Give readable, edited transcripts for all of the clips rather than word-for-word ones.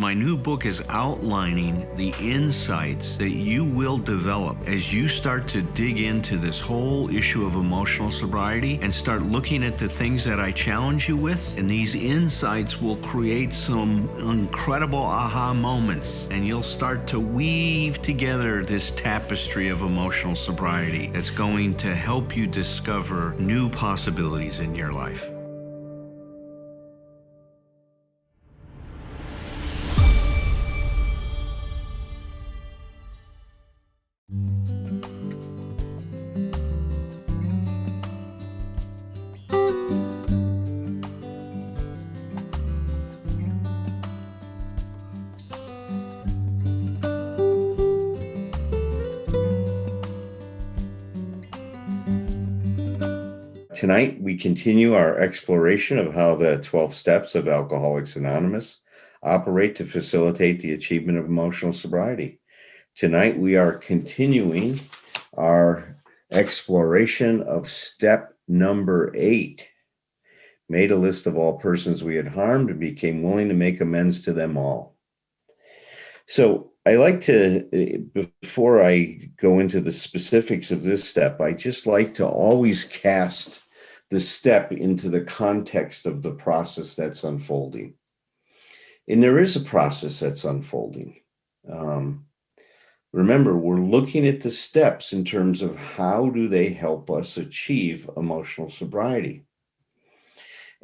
My new book is outlining the insights that you will develop as you start to dig into this whole issue of emotional sobriety and start looking at the things that I challenge you with. And these insights will create some incredible aha moments, and you'll start to weave together this tapestry of emotional sobriety that's going to help you discover new possibilities in your life. Tonight, we continue our exploration of how the 12 steps of Alcoholics Anonymous operate to facilitate the achievement of emotional sobriety. Tonight, we are continuing our exploration of step number 8. Made a list of all persons we had harmed and became willing to make amends to them all. So I like to, before I go into the specifics of this step, I just like to always cast the step into the context of the process that's unfolding. And there is a process that's unfolding. Remember, we're looking at the steps in terms of how do they help us achieve emotional sobriety.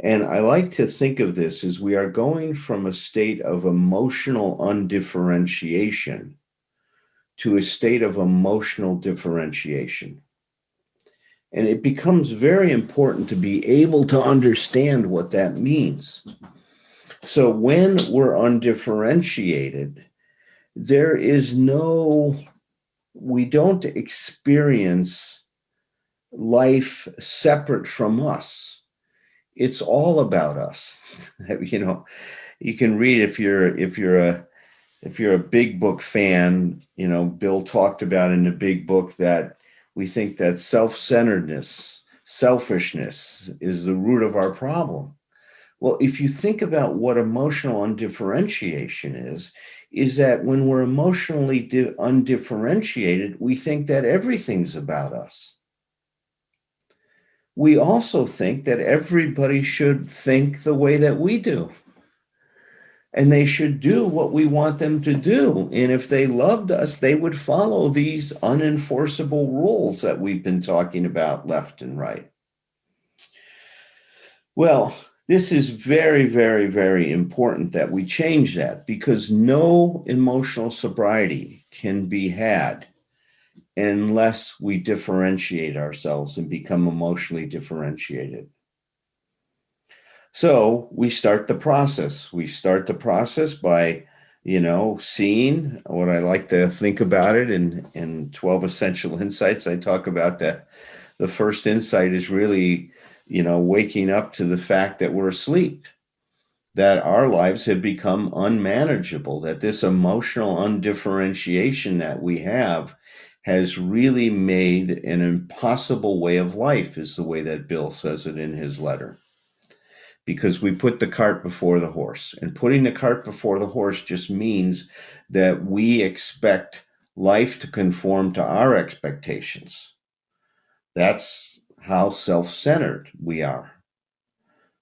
And I like to think of this as we are going from a state of emotional undifferentiation to a state of emotional differentiation. And it becomes very important to be able to understand what that means. So when we're undifferentiated, we don't experience life separate from us. It's all about us. You can read if you're a big book fan, Bill talked about in the big book that we think that self-centeredness, selfishness is the root of our problem. Well, if you think about what emotional undifferentiation is that when we're emotionally undifferentiated, we think that everything's about us. We also think that everybody should think the way that we do. And they should do what we want them to do. And if they loved us, they would follow these unenforceable rules that we've been talking about left and right. Well, this is very, very, very important that we change that, because no emotional sobriety can be had unless we differentiate ourselves and become emotionally differentiated. So we start the process. We start the process by, seeing what I like to think about it in 12 Essential Insights. I talk about that the first insight is really, waking up to the fact that we're asleep, that our lives have become unmanageable, that this emotional undifferentiation that we have has really made an impossible way of life, is the way that Bill says it in his letter. Because we put the cart before the horse. And putting the cart before the horse just means that we expect life to conform to our expectations. That's how self-centered we are.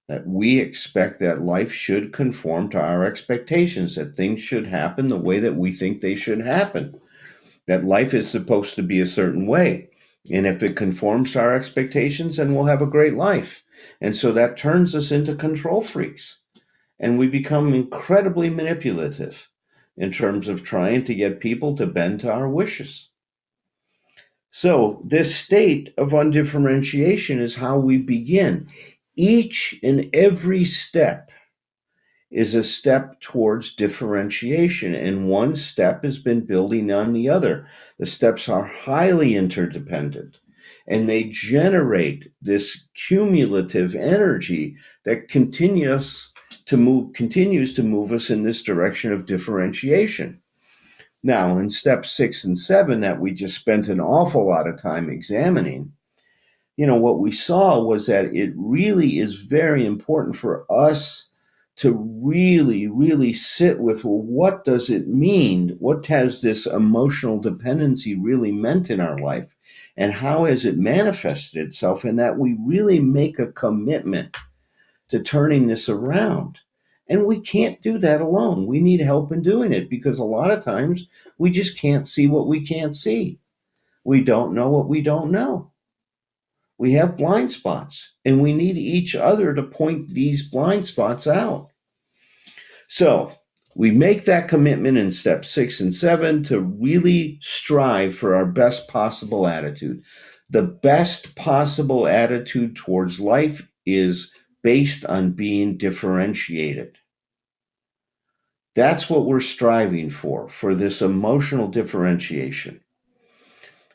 That we expect that life should conform to our expectations, that things should happen the way that we think they should happen, that life is supposed to be a certain way. And if it conforms to our expectations, then we'll have a great life. And so that turns us into control freaks, and we become incredibly manipulative in terms of trying to get people to bend to our wishes. So this state of undifferentiation is how we begin. Each and every step is a step towards differentiation, and one step has been building on the other. The steps are highly interdependent, and they generate this cumulative energy that continues to move us in this direction of differentiation. Now, in steps 6 and 7 that we just spent an awful lot of time examining, what we saw was that it really is very important for us to really, really sit with, well, what does it mean? What has this emotional dependency really meant in our life? And how has it manifested itself? And that we really make a commitment to turning this around. And we can't do that alone. We need help in doing it because a lot of times we just can't see what we can't see. We don't know what we don't know. We have blind spots, and we need each other to point these blind spots out. So we make that commitment in step 6 and 7 to really strive for our best possible attitude. The best possible attitude towards life is based on being differentiated. That's what we're striving for this emotional differentiation.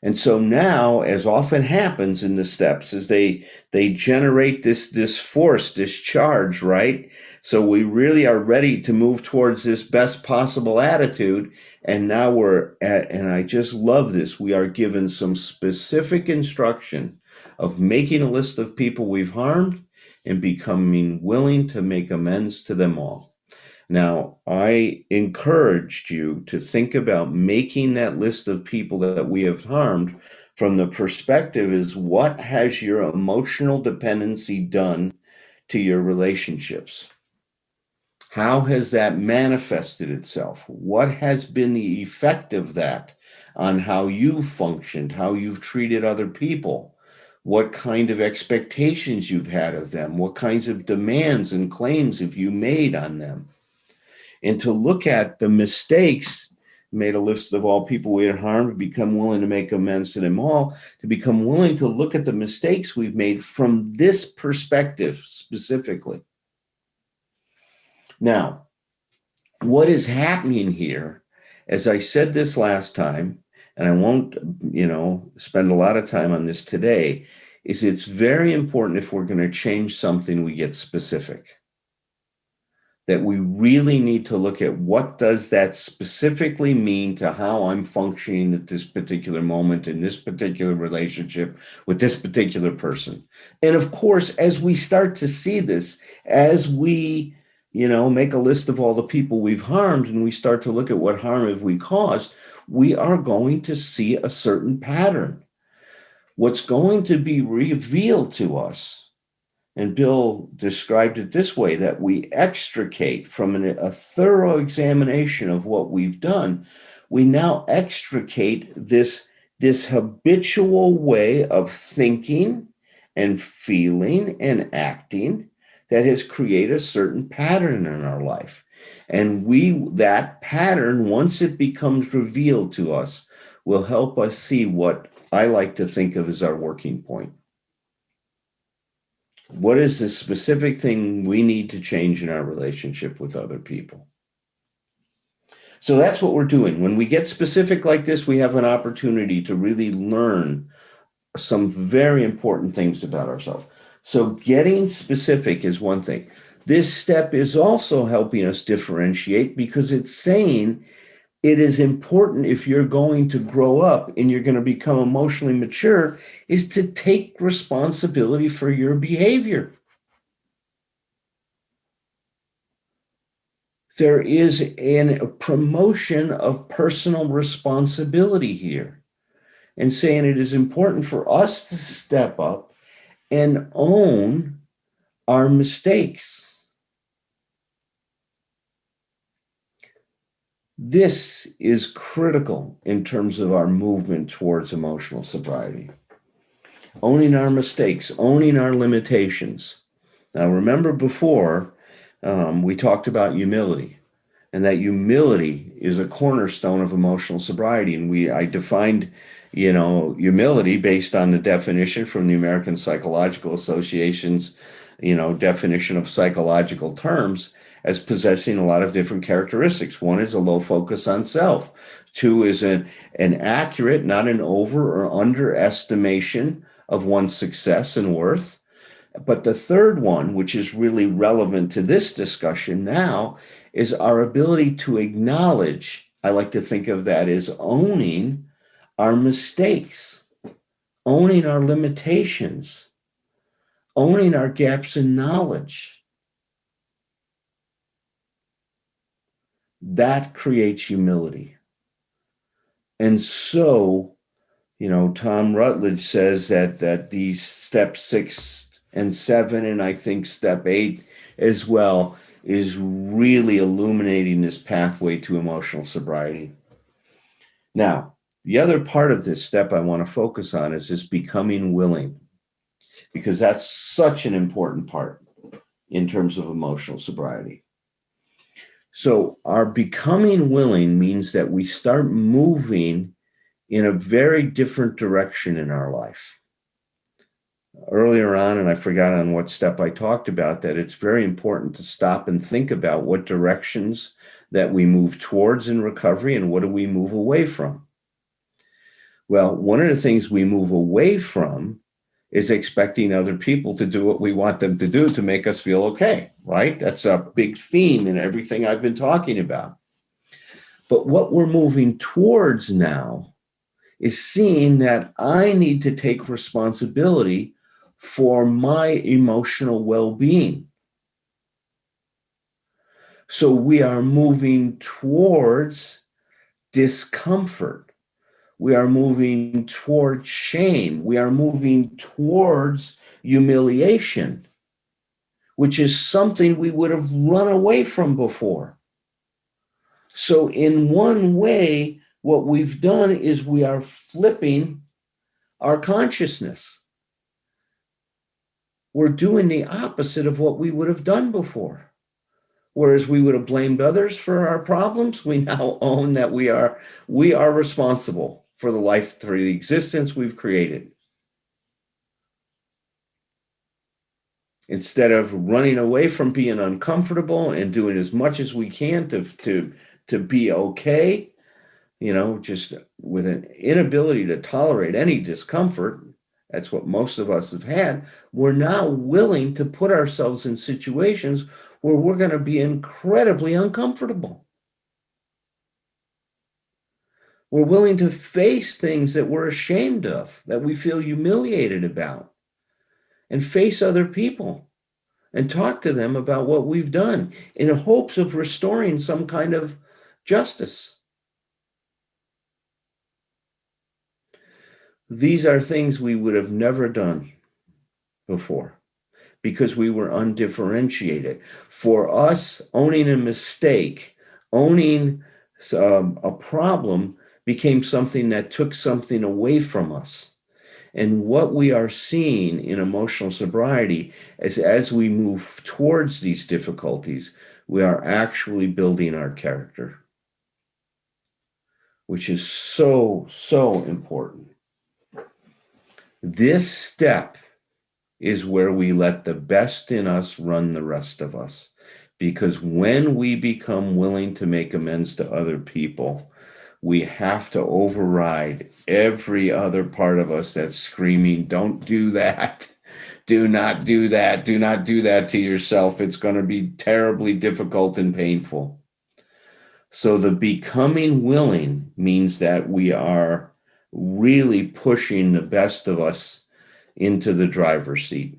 And so now, as often happens in the steps, is they generate this force, this charge, right? So we really are ready to move towards this best possible attitude. And now we're at, and I just love this, we are given some specific instruction of making a list of people we've harmed and becoming willing to make amends to them all. Now, I encouraged you to think about making that list of people that we have harmed from the perspective is what has your emotional dependency done to your relationships? How has that manifested itself? What has been the effect of that on how you've functioned, how you've treated other people? What kind of expectations you've had of them? What kinds of demands and claims have you made on them? And to look at the mistakes, made a list of all people we had harmed, become willing to make amends to them all, to become willing to look at the mistakes we've made from this perspective specifically. Now, what is happening here, as I said this last time, and I won't, spend a lot of time on this today, is it's very important if we're going to change something, we get specific. That we really need to look at what does that specifically mean to how I'm functioning at this particular moment in this particular relationship with this particular person. And of course, as we start to see this, as we, make a list of all the people we've harmed and we start to look at what harm have we caused, we are going to see a certain pattern. What's going to be revealed to us, and Bill described it this way, that we extricate from a thorough examination of what we've done. We now extricate this habitual way of thinking and feeling and acting that has created a certain pattern in our life. And that pattern, once it becomes revealed to us, will help us see what I like to think of as our working point. What is the specific thing we need to change in our relationship with other people? So that's what we're doing. When we get specific like this, we have an opportunity to really learn some very important things about ourselves. So getting specific is one thing. This step is also helping us differentiate because it's saying it is important if you're going to grow up and you're going to become emotionally mature is to take responsibility for your behavior. There is a promotion of personal responsibility here and saying it is important for us to step up and own our mistakes. This is critical in terms of our movement towards emotional sobriety. Owning our mistakes, owning our limitations. Now, remember before, we talked about humility. And that humility is a cornerstone of emotional sobriety. And I defined, humility based on the definition from the American Psychological Association's, definition of psychological terms as possessing a lot of different characteristics. One is a low focus on self. Two is an accurate, not an over or underestimation of one's success and worth. But the third one, which is really relevant to this discussion now, is our ability to acknowledge. I like to think of that as owning our mistakes, owning our limitations, owning our gaps in knowledge. that creates humility. And so, Thom Rutledge says that these step 6 and 7, and I think step 8 as well, is really illuminating this pathway to emotional sobriety. Now, the other part of this step I want to focus on is this becoming willing, because that's such an important part in terms of emotional sobriety. So, our becoming willing means that we start moving in a very different direction in our life. Earlier on, and I forgot on what step I talked about, that it's very important to stop and think about what directions that we move towards in recovery and what do we move away from. Well, one of the things we move away from is expecting other people to do what we want them to do to make us feel okay, right? That's a big theme in everything I've been talking about. But what we're moving towards now is seeing that I need to take responsibility for my emotional well-being. So we are moving towards discomfort. We are moving towards shame. We are moving towards humiliation, which is something we would have run away from before. So, in one way, what we've done is we are flipping our consciousness. We're doing the opposite of what we would have done before. Whereas we would have blamed others for our problems, we now own that we are responsible for the life, for the existence we've created. Instead of running away from being uncomfortable and doing as much as we can to be okay, just with an inability to tolerate any discomfort, that's what most of us have had, we're now willing to put ourselves in situations where we're going to be incredibly uncomfortable. We're willing to face things that we're ashamed of, that we feel humiliated about, and face other people and talk to them about what we've done in hopes of restoring some kind of justice. These are things we would have never done before because we were undifferentiated. For us, owning a mistake, owning a problem became something that took something away from us. And what we are seeing in emotional sobriety is as we move towards these difficulties, we are actually building our character, which is so, so important. This step is where we let the best in us run the rest of us. Because when we become willing to make amends to other people, we have to override every other part of us that's screaming, don't do that. Do not do that. Do not do that to yourself. It's going to be terribly difficult and painful. So the becoming willing means that we are really pushing the best of us into the driver's seat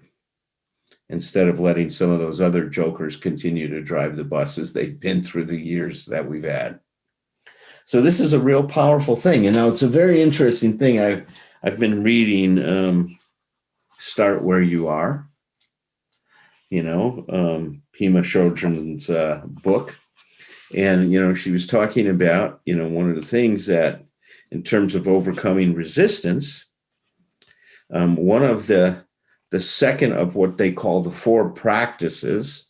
instead of letting some of those other jokers continue to drive the buses they've been through the years that we've had. So this is a real powerful thing. And now it's a very interesting thing. I've been reading Start Where You Are, Pema Chodron's book. And, she was talking about, one of the things that in terms of overcoming resistance, one of the second of what they call the 4 practices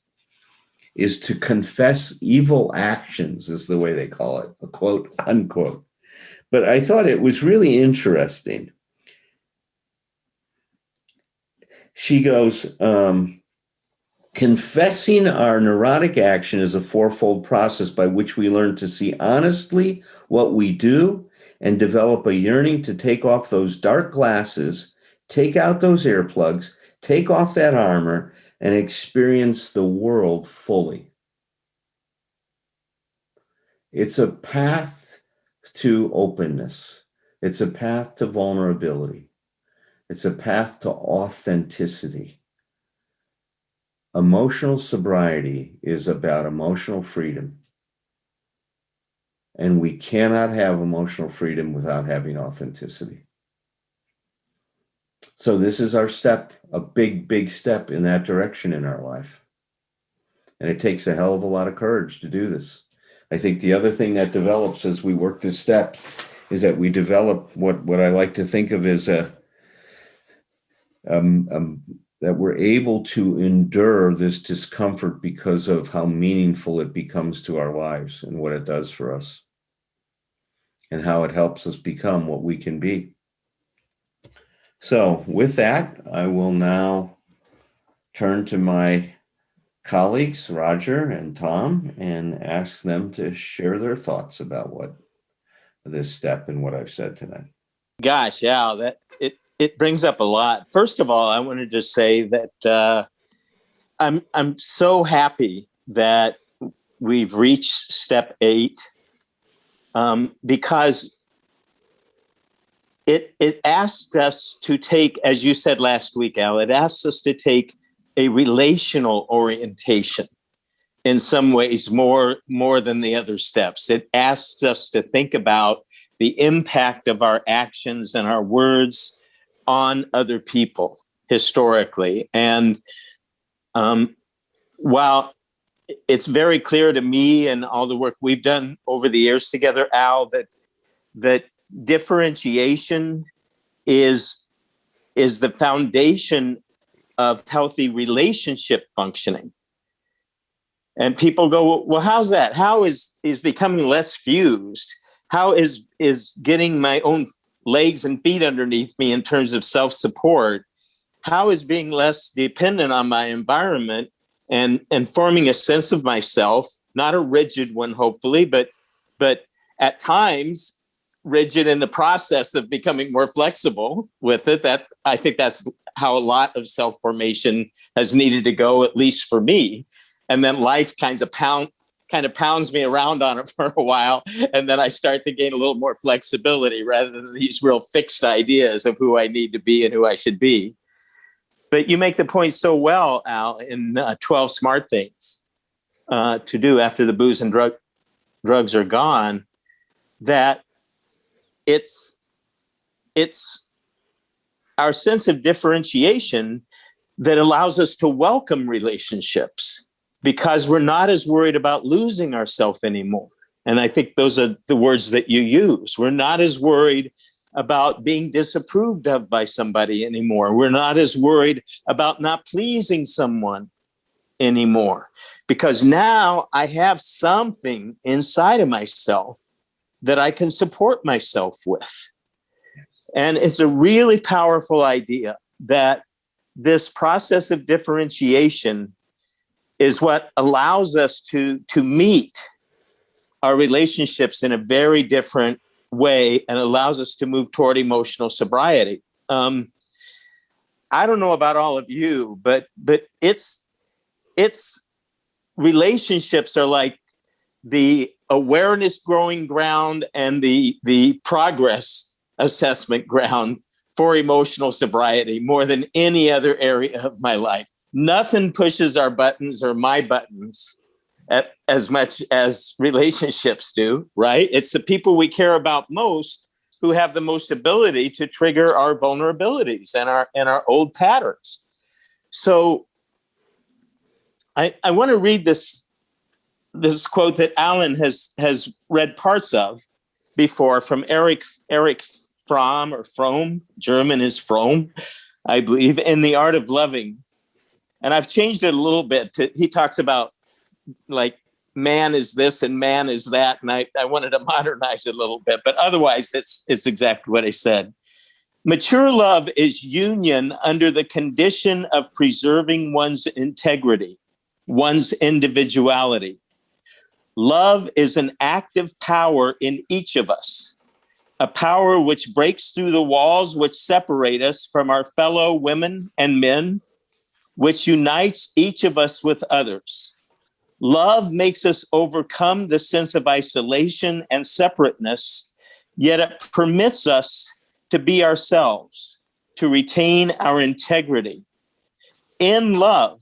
is to confess evil actions, is the way they call it, a quote, unquote. But I thought it was really interesting. She goes, confessing our neurotic action is a 4-fold process by which we learn to see honestly what we do and develop a yearning to take off those dark glasses, take out those earplugs, take off that armor, and experience the world fully. It's a path to openness. It's a path to vulnerability. It's a path to authenticity. Emotional sobriety is about emotional freedom. And we cannot have emotional freedom without having authenticity. So this is our step, a big, big step in that direction in our life. And it takes a hell of a lot of courage to do this. I think the other thing that develops as we work this step is that we develop what I like to think of as that we're able to endure this discomfort because of how meaningful it becomes to our lives and what it does for us and how it helps us become what we can be. So with that, I will now turn to my colleagues, Roger and Thom, and ask them to share their thoughts about what this step and what I've said tonight. Gosh, yeah, that it brings up a lot. First of all, I wanted to say that I'm so happy that we've reached step 8 because it asked us to take, as you said last week, Al, it asked us to take a relational orientation in some ways more than the other steps. It asks us to think about the impact of our actions and our words on other people historically. And while it's very clear to me and all the work we've done over the years together, Al, that differentiation is the foundation of healthy relationship functioning. And people go, well, how's that? How is becoming less fused? How is getting my own legs and feet underneath me in terms of self-support? How is being less dependent on my environment and forming a sense of myself, not a rigid one, hopefully, but at times rigid in the process of becoming more flexible with it. That I think that's how a lot of self-formation has needed to go, at least for me. And then life kind of pounds me around on it for a while. And then I start to gain a little more flexibility rather than these real fixed ideas of who I need to be and who I should be. But you make the point so well, Al, in 12 Smart Things to do after the booze and drugs are gone, that it's our sense of differentiation that allows us to welcome relationships because we're not as worried about losing ourselves anymore. And I think those are the words that you use. We're not as worried about being disapproved of by somebody anymore. We're not as worried about not pleasing someone anymore because now I have something inside of myself that I can support myself with. And it's a really powerful idea that this process of differentiation is what allows us to meet our relationships in a very different way and allows us to move toward emotional sobriety. I don't know about all of you, but it's relationships are like the awareness growing ground and the progress assessment ground for emotional sobriety more than any other area of my life. Nothing pushes our buttons or my buttons as much as relationships do, right? It's the people we care about most who have the most ability to trigger our vulnerabilities and our old patterns. So I want to read this quote that Alan has read parts of before from Eric Fromm, or Fromm, German is Fromm, I believe, in The Art of Loving. And I've changed it a little bit. He talks about like man is this and man is that. And I wanted to modernize it a little bit, but otherwise it's exactly what I said. Mature love is union under the condition of preserving one's integrity, one's individuality. Love is an active power in each of us, a power which breaks through the walls which separate us from our fellow women and men, which unites each of us with others. Love makes us overcome the sense of isolation and separateness, yet it permits us to be ourselves, to retain our integrity. In love,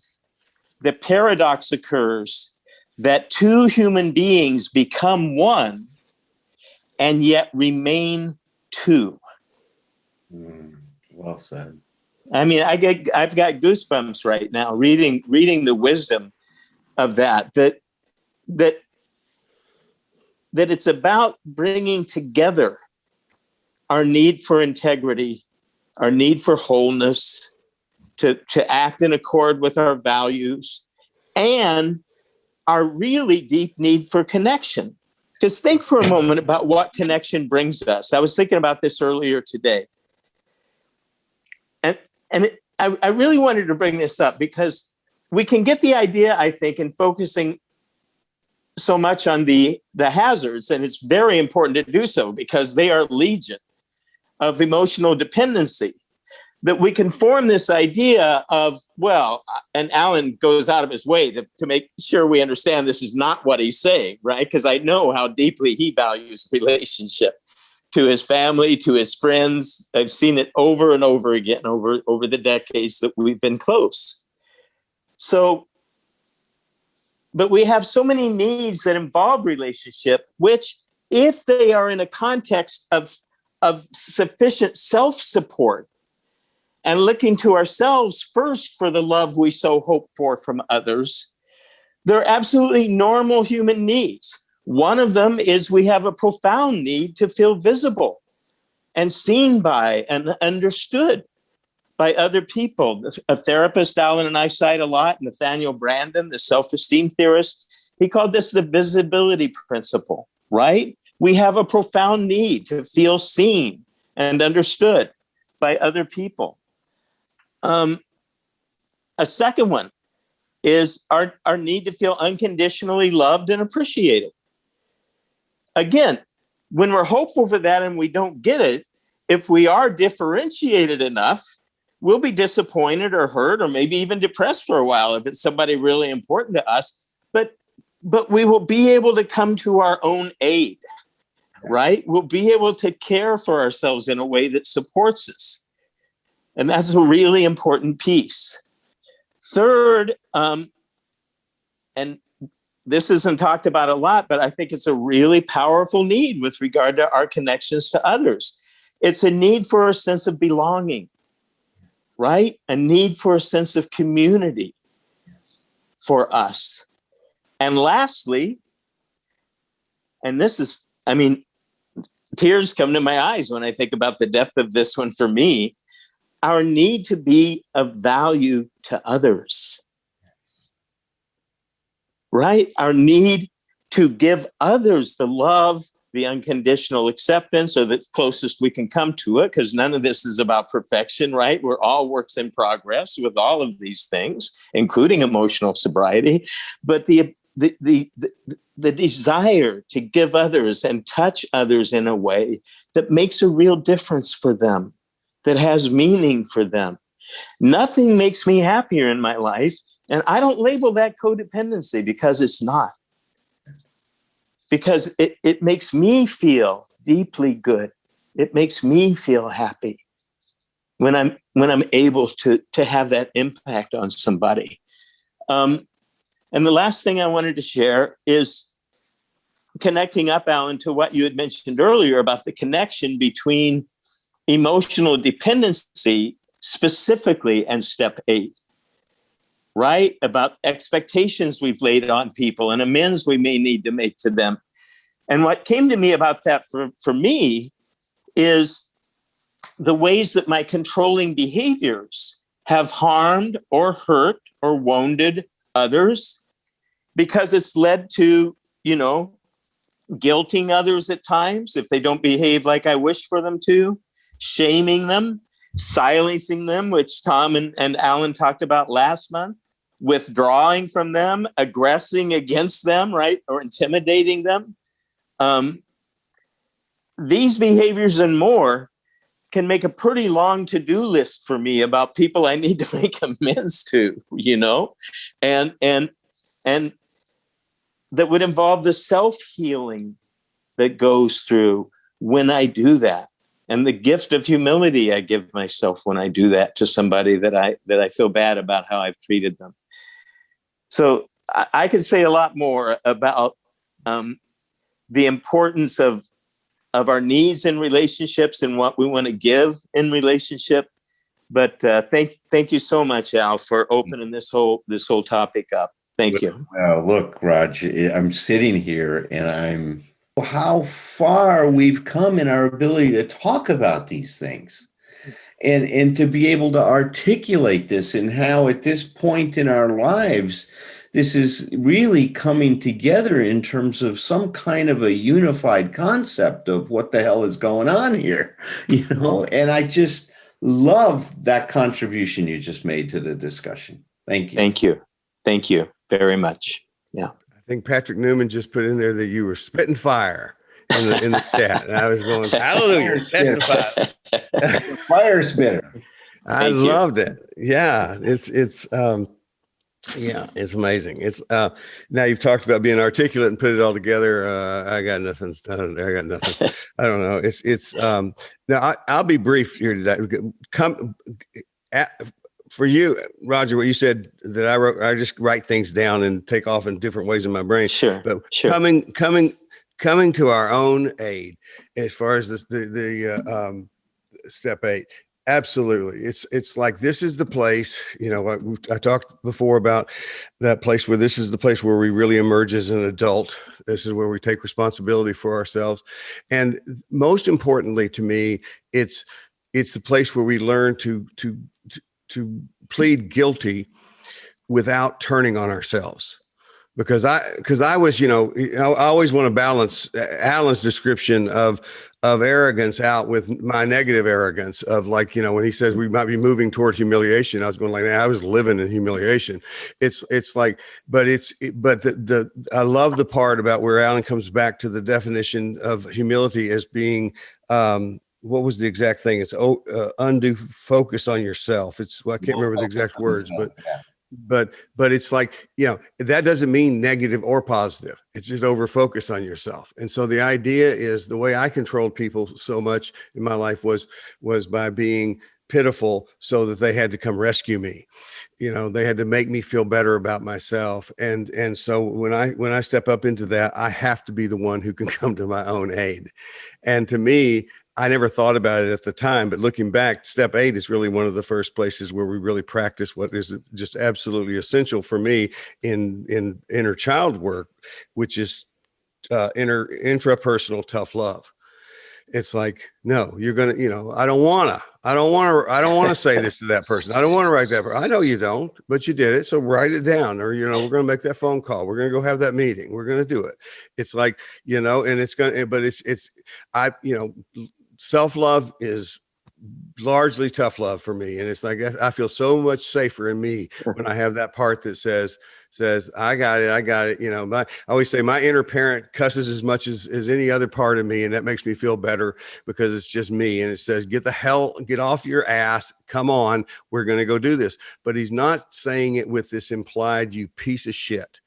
the paradox occurs that two human beings become one and yet remain two. Well said. I mean, I've got goosebumps right now reading the wisdom of that it's about bringing together our need for integrity, our need for wholeness, to act in accord with our values, and our really deep need for connection. Because think for a moment about what connection brings us. I was thinking about this earlier today. I really wanted to bring this up because we can get the idea, I think, in focusing so much on the hazards, and it's very important to do so because they are legion, of emotional dependency, that we can form this idea of, well, and Alan goes out of his way to make sure we understand this is not what he's saying, right? Because I know how deeply he values relationship to his family, to his friends. I've seen it over and over again over the decades that we've been close. So, but we have so many needs that involve relationship, which, if they are in a context of sufficient self-support and looking to ourselves first for the love we so hope for from others, they're absolutely normal human needs. One of them is we have a profound need to feel visible and seen by and understood by other people. A therapist Alan and I cite a lot, Nathaniel Branden, the self-esteem theorist, he called this the visibility principle, right? We have a profound need to feel seen and understood by other people. A second one is our need to feel unconditionally loved and appreciated. Again, when we're hopeful for that and we don't get it, if we are differentiated enough, we'll be disappointed or hurt or maybe even depressed for a while if it's somebody really important to us. But we will be able to come to our own aid, right? We'll be able to care for ourselves in a way that supports us. And that's a really important piece. Third, and this isn't talked about a lot, but I think it's a really powerful need with regard to our connections to others. It's a need for a sense of belonging, right? A need for a sense of community for us. And lastly, and this is, I mean, tears come to my eyes when I think about the depth of this one for me, our need to be of value to others, right? Our need to give others the love, the unconditional acceptance, or the closest we can come to it, because none of this is about perfection, right? We're all works in progress with all of these things, including emotional sobriety. But the desire to give others and touch others in a way that makes a real difference for them, that has meaning for them. Nothing makes me happier in my life, and I don't label that codependency because it's not. Because it makes me feel deeply good. It makes me feel happy when I'm able to have that impact on somebody. And the last thing I wanted to share is connecting up, Alan, to what you had mentioned earlier about the connection between emotional dependency specifically and step 8, right? About expectations we've laid on people and amends we may need to make to them. And what came to me about that for me is the ways that my controlling behaviors have harmed or hurt or wounded others, because it's led to, guilting others at times if they don't behave like I wish for them to, shaming them, silencing them, which Thom and Alan talked about last month, withdrawing from them, aggressing against them, right? Or intimidating them. These behaviors and more can make a pretty long to-do list for me about people I need to make amends to, and that would involve the self-healing that goes through when I do that, and the gift of humility I give myself when I do that to somebody that I feel bad about how I've treated them. So I could say a lot more about the importance of our needs in relationships and what we want to give in relationship. But thank you so much, Al, for opening this whole topic up. Thank you. Well, look, Raj, I'm sitting here and I'm how far we've come in our ability to talk about these things and to be able to articulate this, and how at this point in our lives this is really coming together in terms of some kind of a unified concept of what the hell is going on here, and I just love that contribution you just made to the discussion. Thank you. Thank you very much. Yeah, I think Patrick Newman just put in there that you were spitting fire in the chat, and I was going, hallelujah, testify. Fire spitter. I loved it. Yeah, it's amazing. It's now you've talked about being articulate and put it all together. I got nothing. I got nothing. I don't know. It's now I'll be brief here today. For you, Roger, what you said that I just write things down and take off in different ways in my brain. Sure. But sure. coming to our own aid as far as the step 8. Absolutely. It's like, this is the place, I talked before about that place where this is the place where we really emerge as an adult. This is where we take responsibility for ourselves. And most importantly to me, it's the place where we learn to plead guilty without turning on ourselves. Because I was, I always want to balance Alan's description of arrogance out with my negative arrogance of, like, when he says we might be moving toward humiliation, I was going like, I was living in humiliation. It's like, but I love the part about where Alan comes back to the definition of humility as being, what was the exact thing? It's undue focus on yourself. I can't remember the exact words, but it's like, that doesn't mean negative or positive. It's just over focus on yourself. And so the idea is, the way I controlled people so much in my life was by being pitiful so that they had to come rescue me. They had to make me feel better about myself. And so when I step up into that, I have to be the one who can come to my own aid. And to me, I never thought about it at the time, but looking back, step 8 is really one of the first places where we really practice what is just absolutely essential for me in inner child work, which is intrapersonal tough love. It's like, no, you're going to, I don't want to say this to that person. I don't want to write that. I know you don't, but you did it. So write it down, or, we're going to make that phone call. We're going to go have that meeting. We're going to do it. It's like, and it's going to, but self-love is largely tough love for me. And it's like, I feel so much safer in me when I have that part that says, I got it. I always say my inner parent cusses as much as any other part of me. And that makes me feel better because it's just me. And it says, get off your ass. Come on. We're going to go do this. But he's not saying it with this implied, you piece of shit.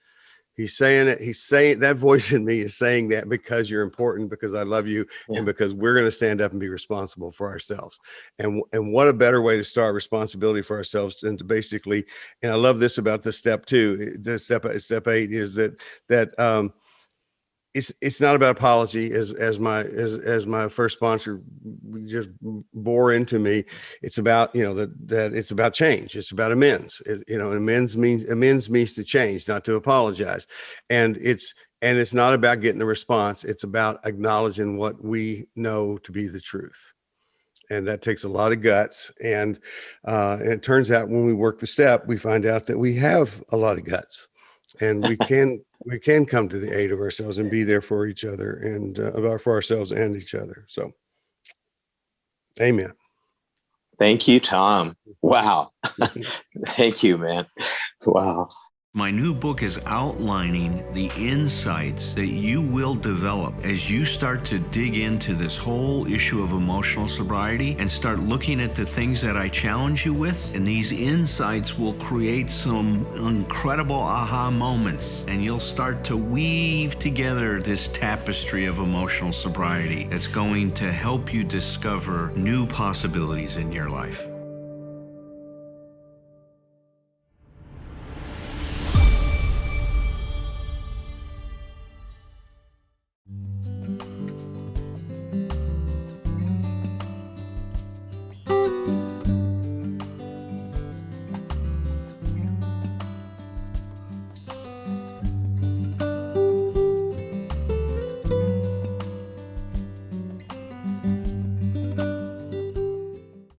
He's saying it. He's saying, that voice in me is saying that because you're important, because I love you, and because we're going to stand up and be responsible for ourselves. And what a better way to start responsibility for ourselves than to basically, and I love this about the step 2, the step 8 is that it's not about apology as my first sponsor just bore into me. It's about, that it's about change. It's about amends. Amends means to change, not to apologize. And it's not about getting a response. It's about acknowledging what we know to be the truth. And that takes a lot of guts. And it turns out when we work the step, we find out that we have a lot of guts, and we can come to the aid of ourselves and be there for each other and for ourselves and each other. So, amen. Thank you, Thom. Wow. Thank you, man. Wow. My new book is outlining the insights that you will develop as you start to dig into this whole issue of emotional sobriety and start looking at the things that I challenge you with. And these insights will create some incredible aha moments, and you'll start to weave together this tapestry of emotional sobriety that's going to help you discover new possibilities in your life.